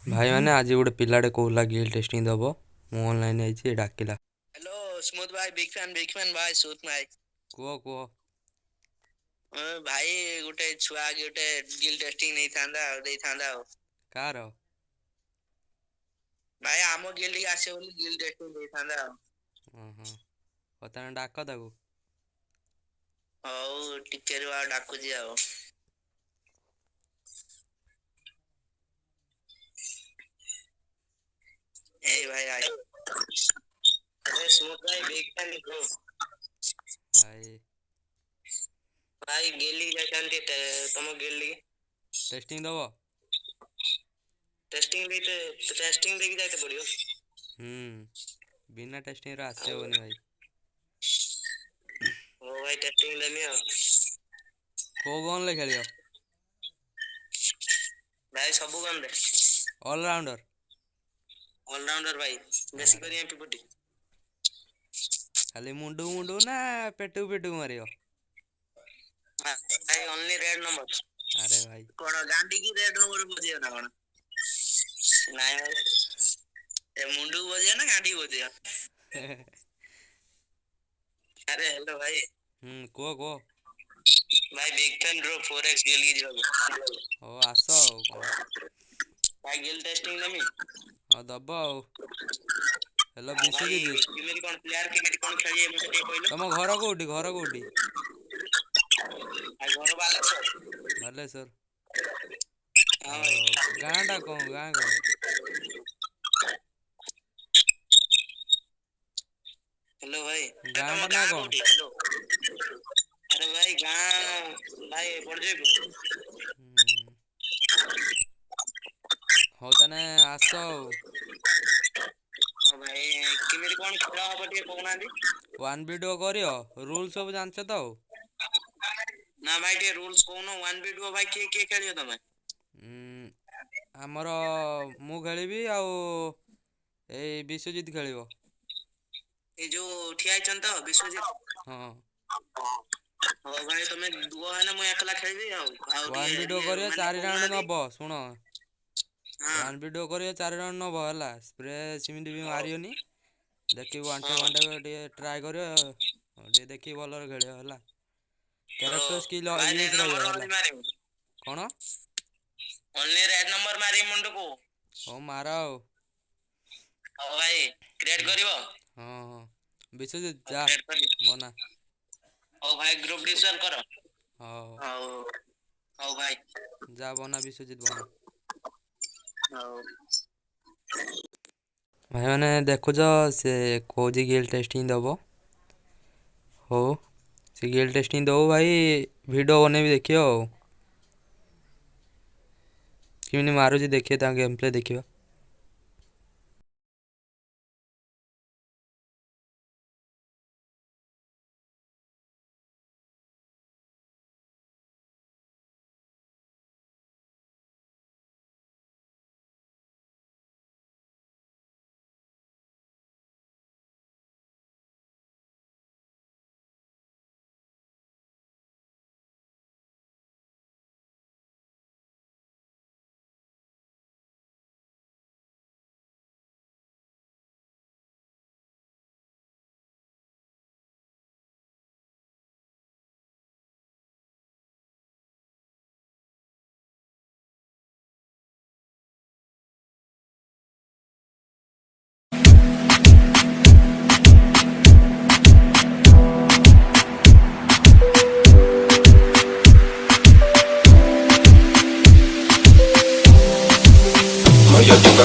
भाई मैंने आज गोटे पिलाटे कहला गिल टेस्टिंग दब मु ऑनलाइन आई डाकिला। हेलो स्मूथ भाई, बिग फैन भाई स्मूथ भाई। कुह कुह भाई गोटे छुआ गोटे गिल टेस्टिंग नहीं थांदा देई थांदा कार भाई आमो गिल के आसे बोली गिल टेस्टिंग देई थांदा। पता डाक ताकू हौ टिके रे डाकू जी आओ। ए भाई आई अरे स्मूथ भाई बिग फैन को भाई भाई गिल्ली जाचंती तुम गिल्ली टेस्टिंग दब टेस्टिंग देके जाते पड़ियो। बिना टेस्टिंग रे आसे होनी भाई। ओ भाई टेस्टिंग देमी आ को गन ले खेलियो भाई सबु गन रे ऑलराउंडर भाई बेसी करी एमपी खाली मुंडू मुंडू ना पेटू पेटू मारियो भाई ओनली रेड नंबर। अरे भाई कोन गांडी की रेड नंबर बजियो ना कोन नहीं भाई ए मुंडू बजियो ना गांडी बजियो। अरे हेलो भाई को भाई big fan draw 4x Gill की जो ओ आसो भाई गिल टेस्टिंग नमी दब हेलो विश्वजीत मेरी कोन प्लेयर के कोन खेलिए मते टे कहलो तुम घर कोठी भाई घर बालेश्वर हां गाँटा कौन गाँ कौन हेलो भाई गाँटा ना कौन अरे भाई गाँ भाई पड़ जाए हो तने आसो भाई किमेरी कोन खेला हबो टे कोना दी वन वीडियो करियो रूल सब जानछ तो ना भाई टे रूल्स कोनो वन वीडियो भाई के खेलियो तमे हमर मु खेलिबी आ ए विश्वजीत खेलिबो ए जो ठिया छन तो विश्वजीत हां हो भाई तमे दुओ है ना मु एकला खेलिबी आ वन वीडियो करियो 4 राउंड नबो सुनो वन वीडियो करियो 4 राउंड नबो हला स्प्रे सिमिंट भी मारियोनी देखि घंटे ट्राई करियो टे देखि बॉलर खेलियो हला कैरेक्टर स्किल यूज रहियो हला कोन ओनली रेड नंबर मारी मुंड को ओ माराओ ओ भाई क्रिएट करिवो हां विश्वजीत जा बना ओ भाई ग्रुप डिस्कशन करो हां ओ भाई जा बना विश्वजीत बना भाई मैंने देखो जो से कोजी गिल टेस्टिंग दबो हो से गिल टेस्टिंग दो भाई वीडियो बने भी देखियो किमनी मारो जी देखिए ता गेम प्ले देखियो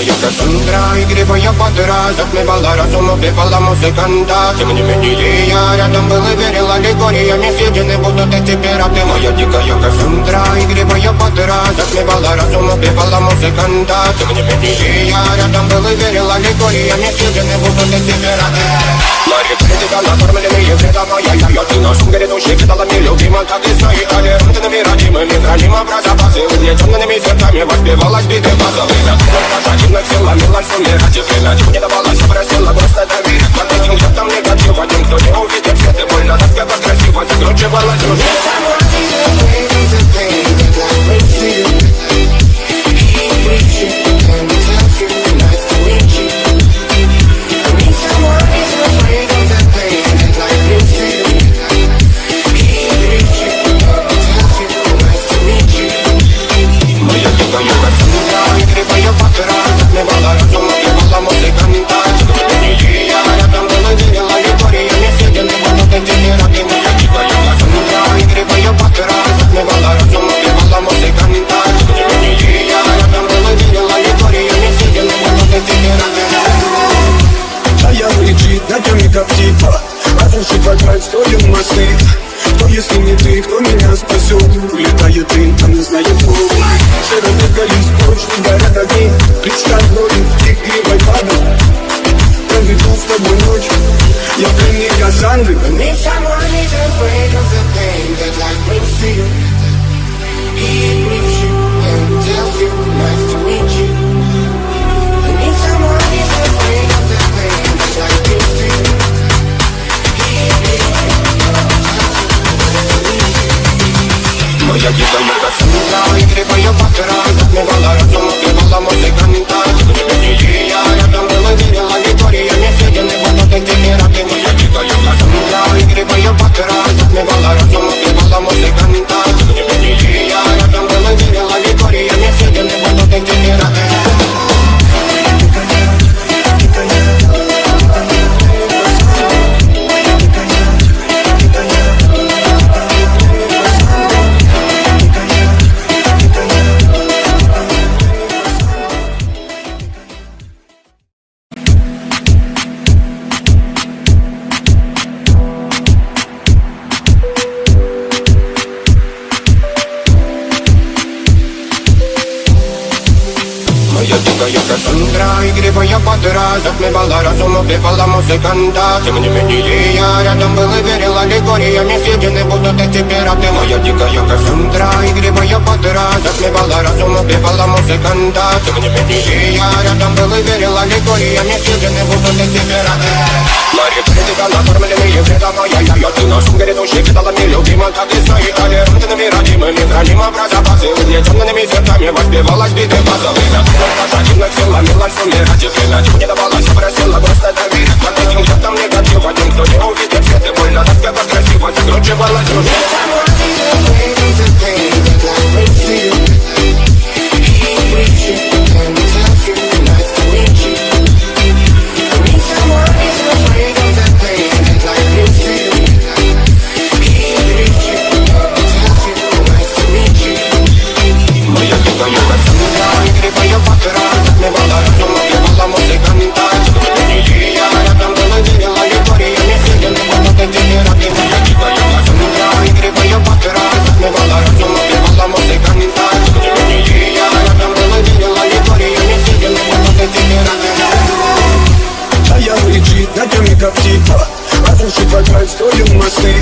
Я Кассандра, игривая подра, затмевала разум, убивала музыканта. Тем не менее я рядом был и верил аллегориями, съедены будут эти пираты. Моя дикая Кассандра, игривая подра, затмевала разум, убивала музыканта. Тем не менее я рядом был и верил аллегориями, съедены будут эти пираты. Мария, тебя накормленные вредом, я ты на шум грядущий, кидала мне любима, как и свои толерантными родимыми, храним образопасы, угнетенными сердцами, воспевалась биты базовыми. Противных сил ломилась умирать и время не давалось, просила просто доверить. Подводил где-то негатив, один, кто не увидит свет и больно, насколько красиво закручивалась уже. Keep reaching, она знает путь. Широколись прочь, горят огни. Представь ночью игривой падал. Проведу с тобой ночь. Я пленник Кассандры. I need someone who's afraid of the pain that life brings to you. He brings you and tells you nice to meet you. I need someone who's afraid of the pain that life brings to you. He brings you and tells you nice to meet you. Моя дикая Кассандра, игривая патера, затмевала разум, убивала музыканта. Тем не менее я рядом была, верила Виктория, не съедены будут эти пираты. Моя дикая Кассандра, игривая патера, затмевала разум, убивала музыканта. Тем не менее я рядом была, верила Виктория, не съедены будут эти пираты. Моя дикая Кассандра, игривая патера, затмевала разум, убивала музыканта. Тем не менее я рядом был и верила аллегориями, съедены будут эти пираты. Моя дикая Кассандра, игривая патера, затмевала разум, убивала музыканта. Тем не менее я рядом был и верила аллегориями, съедены будут эти пираты. Мария критика, накормленные предавая я ты нашим грядущий кидалами любима, как и свои толерантными родимыми, храним про запасы, угнетенными сердцами воспевалась биты базовыми. Пожадивных сил ломилась умирать, и иначе не давалась, просила просто доверить. Под таким чертом негатива, тем, кто не увидит свет и больно, тоска как красиво закручивалась в руке. Моя дикая Кассандра, игривая патера, затмевала разум, убивала музыканта. Тем не менее я рядом был и верила Викториями, съедены будут эти пираты. Моя дикая Кассандра, игривая патера, затмевала разум, убивала музыканта. Тем не менее я рядом был и верила Викториями, съедены будут эти пираты. А я лежит на теме как типа разрушить вокруг строим мосты.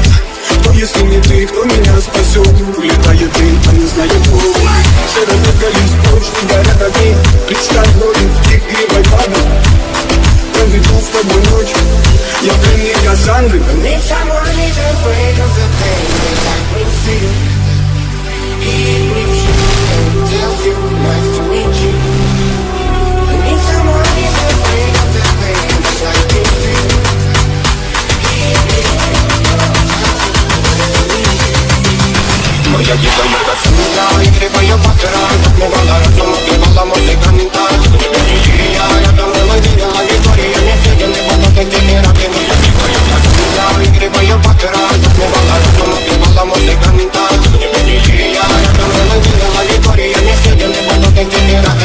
Кто если не ты, кто меня спасет? Улетает дым, а не знает путь. Широколись прочь, горят огни. Представь ночью игривой падал. Проведу с тобой ночь. Я пленник Кассандры. I need someone who's afraid of the pain that life brings to you. He brings you and tells you nice to meet you. I need someone who's afraid of the pain that life brings to you. He brings you and tells you nice to meet you. Моя дикая Кассандра, игривая патера, затмевала разум, убивала музыканта. Тем не менее я рядом был и верила Викториями, съедены будут эти пираты. Моя дикая Кассандра, игривая патера, затмевала разум, убивала музыканта. Тем не менее я рядом был и верила Викториями, съедены будут эти пираты.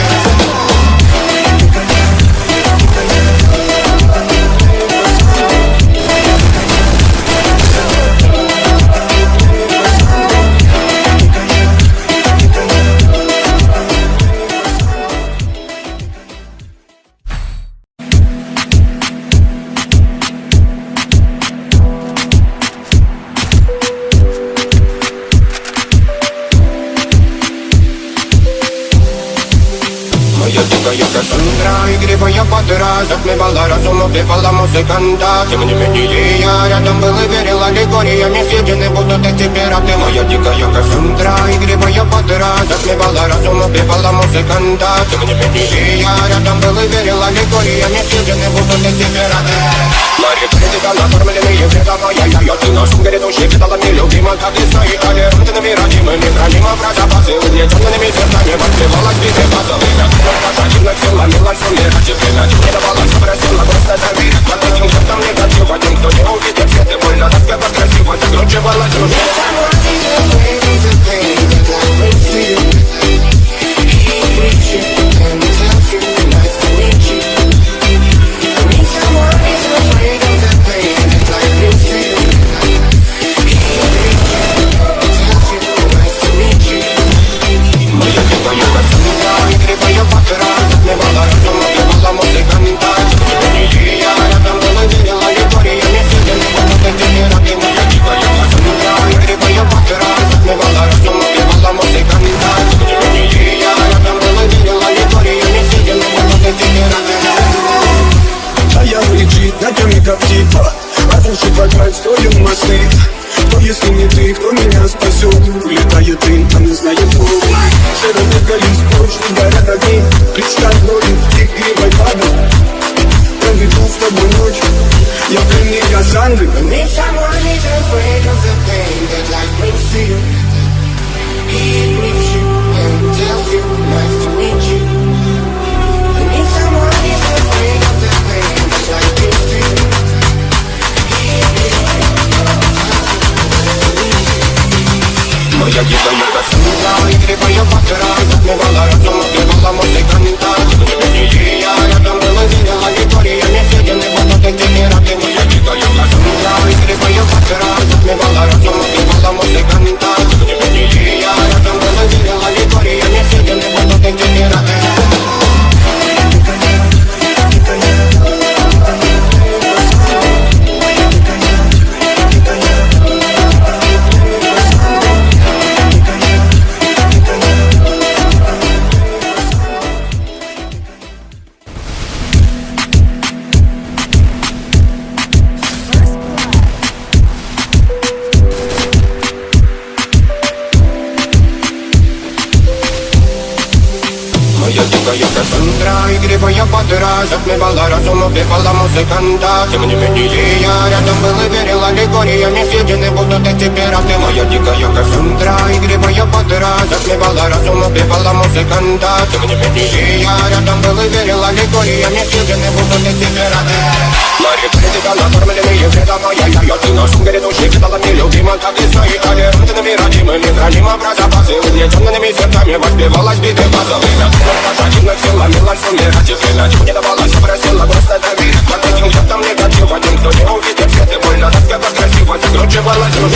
Моя дикая Кассандра, игривая патера, затмевала разум, убивала музыканта. Тем не менее я рядом был и верила аллегориями, съедены будут эти пираты. Моя дикая Кассандра, игривая патера, затмевала разум, убивала музыканта. Тем не менее я рядом был и верила аллегориями, съедены будут эти пираты. Мария критика, накормленные предавая я ты нашим грядущий кидалами любима, как и свои толерантными родимыми, храним про запасы, угнетенными сердцами воспевалась биты базовыми. Пожадивных сил ломилась умирать, и иначе не давалась, просила просто доверить. Под таким чертом негатива, тем, кто не увидит свет и больно, тоска как красиво закручивалась в руке. He brings you and tells you nice to meet you. что горят огни. Представь ночью игривой падал. Проведу с тобой ночь. Я пленник Кассандры. I need someone who's afraid of the pain that life brings to you. He brings you and tells you nice to meet you. I need someone who's afraid of the pain that life brings to you. He brings you and tells you nice to meet you. Моя дикая Кассандра, игривая патера, затмевала разум, убивала музыканта. Тем не менее я рядом был и видела Виктория, не съедены будут эти пираты. Моя дикая Кассандра, игривая патера, затмевала разум, убивала музыканта. Тем не менее я рядом был и видела Виктория, не съедены будут эти пираты. Моя дикая Кассандра, игривая патера, затмевала разум, убивала музыканта. Тем не менее я рядом был и верила аллегориями, съедены будут эти пираты. Моя дикая Кассандра, игривая патера, затмевала разум, убивала музыканта. Тем не менее я рядом был и верила аллегориями, съедены будут эти пираты. Мари, тебя накормленные вреда моя, ты на шум грядущий кидала мне любима, как и свои толерантными родимыми, хранимо про запасы, увлеченными сердцами воспевалась биты базовыми. Пожативных силами лань сумирать и время, чего не давалось, просила просто доверие. Под этим жестом негатив, один, кто не увидит свет и больно, насколько красиво закручивалась в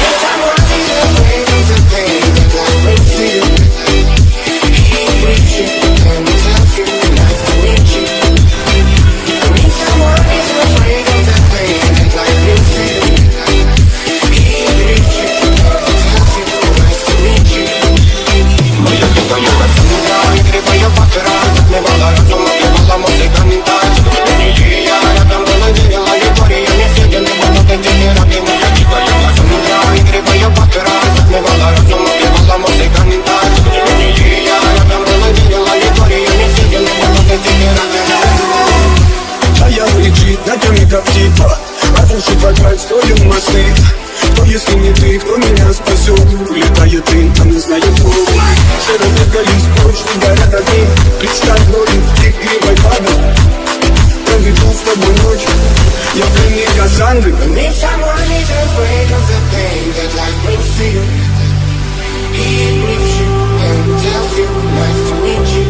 как типа разрушить вокруг строим мосты. Кто если не ты, кто меня спасет? Улетает дым, там не знаю кто. Серо-зеркались прочь, что горят огни. Представь ночью игривой падал. Проведу с тобой ночь. Я пленник Кассандры. I need someone who's afraid of the pain that life brings to you. He brings you and tells you nice to meet you.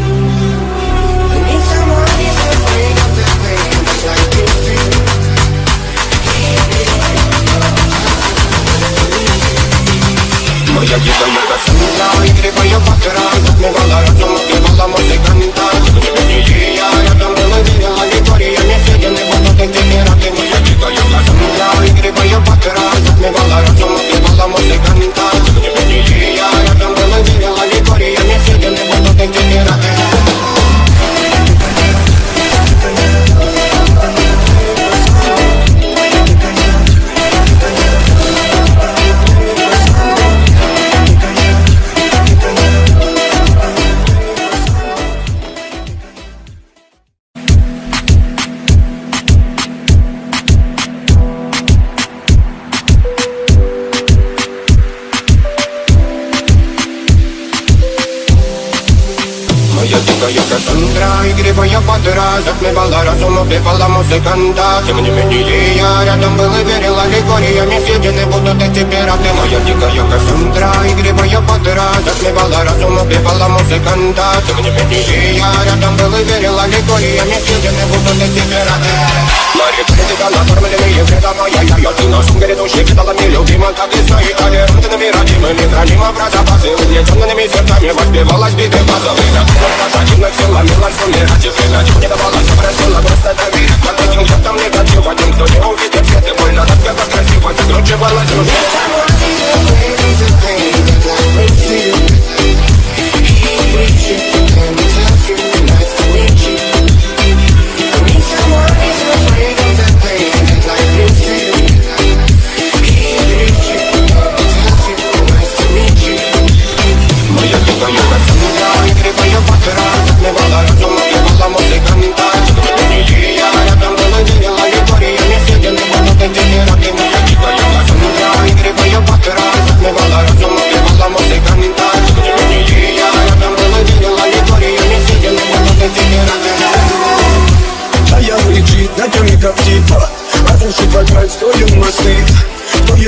I need someone who's afraid of the pain that life brings to you. Моя дикая Кассандра, игривая патера, затмевала разум, убивала музыканта. Тем не менее я рядом был и видела Виктория, не съедены будут эти пираты. Моя дикая Кассандра, игривая патера, затмевала разум, убивала музыканта. Тем не менее я рядом был и видела Виктория, не съедены будут эти пираты. Моя дикая Кассандра, игривая патера, затмевала разум, убивала музыканта. Тем не менее я рядом был и верила аллегориями, съедены будут эти пираты. Моя дикая Кассандра, игривая патера, затмевала разум, убивала музыканта. Тем не менее я рядом был и верила аллегориями, съедены будут эти пираты. Мари, тебя накормленные вреда моя, ты на шум грядущий кидала мне любима, как и свои толерантными родимыми, хранимо про запасы, увлеченными сердцами воспевалась биты базовыми. Пожативных силами лань сумирать и время, чего не давалось, просила просто доверие. Под этим жестом негатив, один, кто не увидит свет и больно, насколько красиво закручивалась в Моя дикая Кассандра, игривая патера,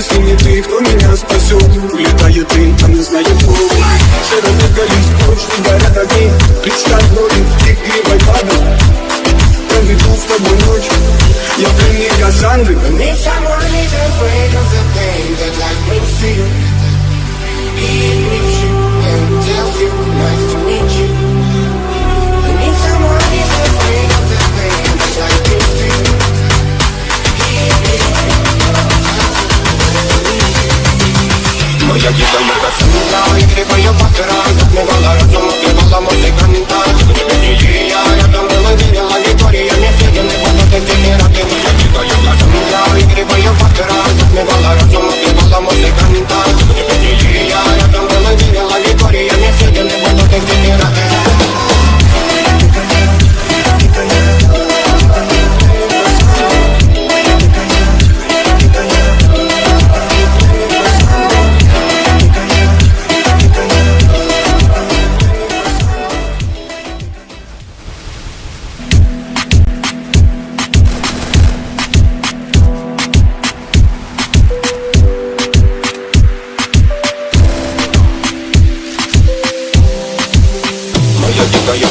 если не ты, кто меня спасет? Улетает дым, а не знаю кто. Широко лист, ночь, горят огни. Представь роли, игривой падал. Проведу с тобой ночь. Я пленник Кассандры. I need someone who's afraid of the pain that life brings to you. He greets you and tells you nice to meet you. I need someone who's afraid of the pain that life brings to you. He greets you and tells you nice to meet you. Моя дикая Кассандра, игривая патера, затмевала разум, убивала музыканта. Я рядом была, видела Виктория, не съедены будут эти пираты. Моя дикая Кассандра, игривая патера, затмевала разум, убивала музыканта. Я рядом была, видела Виктория, не съедены будут эти пираты.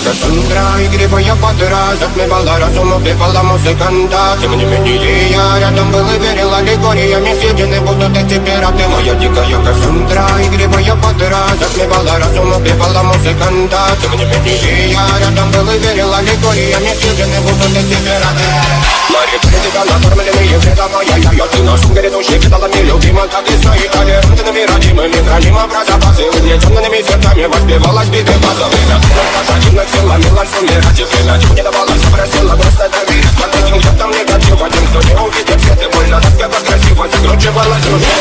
Кассандра, игривая патера, затмевала разум, убивала музыканта. Тем не менее я рядом был и верил аллегориями, съедены будут эти пираты. Моя дикая Кассандра, игривая патера, затмевала разум, убивала музыканта. Тем не менее я рядом был и верил аллегориями, съедены будут эти пираты. Мари критика, накормленные вредом, я ты носом грядущий педалами, любима, как и свои толерантными, родимыми, храним запасы. Угнетенными сердцами воспевалась биты базовыми. Пожативных сил ломилась умирать и время. Чего не давалось, просила просто доверить. Под этим жертвам негатива, тем, кто не увидит свет и больно, тоска красиво закручивалась в руке.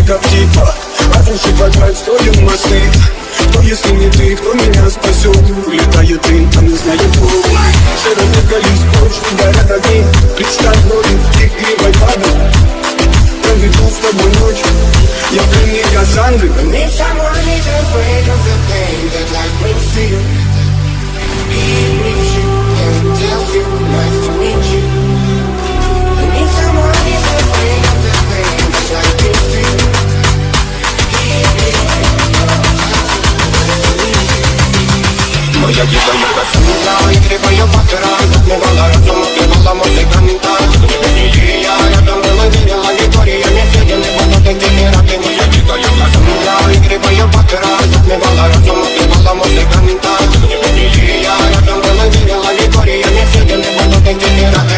Как типа, разрушить вокруг строим мосты. Кто если не ты, кто меня спасет? Улетает дым, а не знаю кто. Широко лист, ночь, горят огни. Представь роли, игривой падал. Проведу с тобой ночь. Я пленник Кассандры. I need someone who's afraid of the pain that life brings to you. He greets you and tells you nice to meet you. I need someone who's afraid of the pain that life brings to you. Моя дикая Кассандра, игривая патера, затмевала разум, убивала музыканта. Я рядом был и видела Викториями, съедены будут эти пираты. Моя дикая Кассандра, игривая патера, затмевала разум, убивала музыканта. Я рядом был и видела Викториями, съедены будут эти пираты.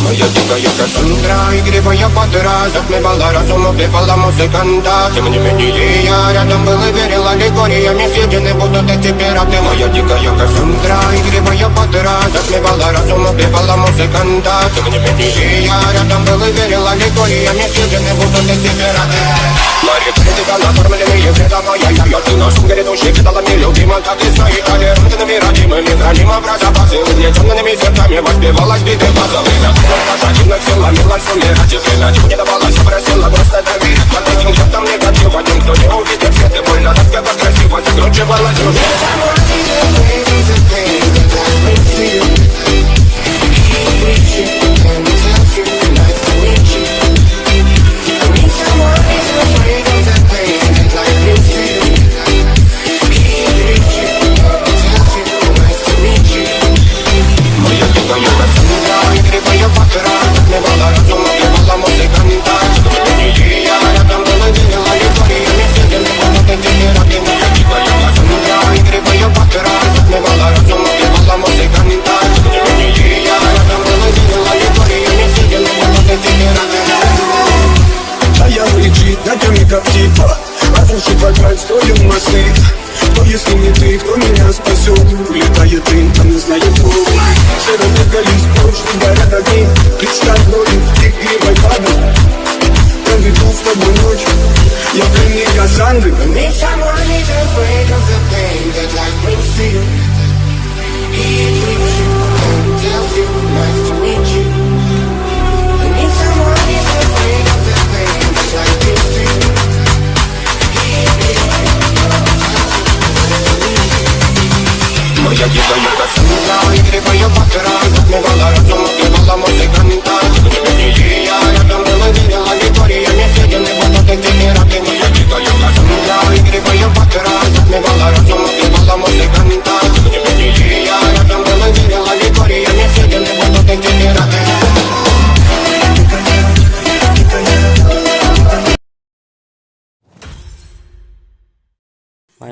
Моя дикая Кассандра, игривая патера, затмевала разум, убивала музыканта. Тем не менее я рядом был и верил аллегориями, съедены будут эти пираты. Моя дикая Кассандра, игривая патера, затмевала разум, убивала музыканта. Тем не менее я рядом был и верил аллегориями, съедены будут эти пираты. Мари критика, накормленные вредом, я ты носом грядущий педалами, любима, как и свои толерантными, родимыми, храним запасы. Угнетенными сердцами воспевалась биты базовыми. Пожативных сил ломилась умирать и время. Чего не давалось, просила просто доверить. Под этим жертвам негатива, тем, кто не увидит свет и больно, тоска красиво закручивалась в руке. Afraid of the pain that life brings to you. He greets you.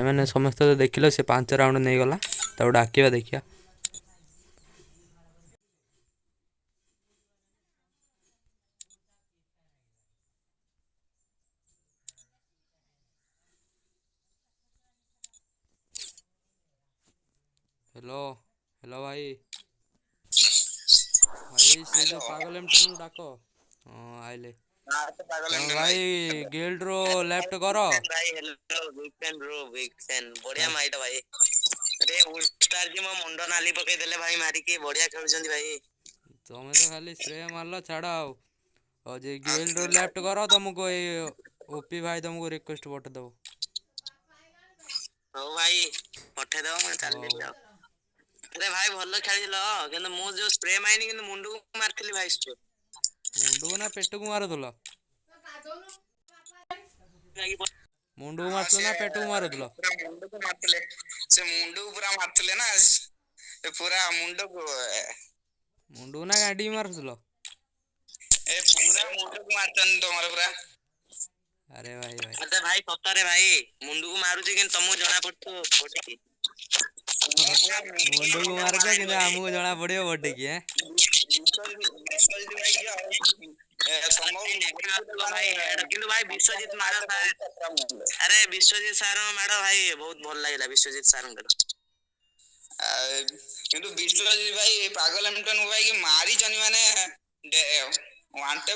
भाईମାନେ ସମସ୍ତେ ତ ଦେଖିଲ ସେ 5 ରାଉଣ୍ଡ ନେଇଗଲା, ତାକୁ ଡାକିବା ଦେଖିବା। Hello hello भाई भाई से जो पागल एमटन डाक। हाँ आइले। हाँ तो पागल ତମେ एमटन ଭାଇ ଗିଲ୍ଡ ରୁ ଲେଫ୍ଟ କର। भाई hello big fan bro big fan बढ़िया माइट भाई। अरे उस्ताद जी मो मुंडो नाली पकई देले भाई मारी के बढ़िया खेलुछंती भाई। ତମେ ତ ଖାଲି ସ୍ପ୍ରେ ମାରଲ ଛାଡ ଆଉ ଯେ ଗିଲ୍ଡ ରୁ ଲେଫ୍ଟ କର, ତମକୁ ଏଇ ଓପି ଭାଇ ତମକୁ ରିକ୍ୱେଷ୍ଟ ପଠେଇଦବ। ହଉ ଭାଇ ପଠେଇ ଦବ ମୁଁ ହଉ ଚାଲିଲି ଆଉ। अरे भाई ଭଲ ଖେଳିଲ କିନ୍ତୁ ମୁଁ ଯୋଉ ସ୍ପ୍ରେ ମାଇନି କିନ୍ତୁ ମୁଣ୍ଡକୁ ମାରଥିଲି ଭାଇ ସ୍ପ୍ରେ। ମୁଣ୍ଡକୁ ନା ପେଟକୁ ମାରୁଥିଲ? ମୁଣ୍ଡକୁ ହଁ ମାରୁଥିଲ ସେ ନା ପେଟକୁ ମାରୁଥିଲ? ପୁରା ମୁଣ୍ଡକୁ ମାରଥିଲେ, ସେ ମୁଣ୍ଡକୁ ପୁରା ମାରଥିଲେ ନା ପୁରା ମୁଣ୍ଡକୁ ମୁଣ୍ଡକୁ ନା ଗାଣ୍ଡିକି ମାରୁଥିଲ? ଏ ପୁରା ମୁଣ୍ଡକୁ ମାରଚନ୍ତି ତମର ପୁରା। ଆରେ ଭାଇ ଭାଇ ଆରେ ଭାଇ ସତରେ ଭାଇ ମୁଣ୍ଡକୁ ମାରୁଛି କିନ୍ତୁ ତମକୁ ଜଣା ପଡୁଥିବ ବଡିକି। ମୁଣ୍ଡକୁ ମାରୁଛ କିନ୍ତୁ ଆମକୁ ଜଣା ପଡିବ ବଡିକି। କିନ୍ତୁ ଭାଇ ବିଶ୍ୱଜିତ ମାଡ ଆରେ ବିଶ୍ୱଜିତ ସାର ମାଡ ଭାଇ ବହୁତ ଭଲ ଲାଗିଲା ବିଶ୍ୱଜିତ ସାରଙ୍କର। କିନ୍ତୁ ବିଶ୍ୱଜିତ ଭାଇ ପାଗଲ ଏମଟନ ଭାଇ ମାରିଚନି ମାନେ ୱାନ୍ ଟେ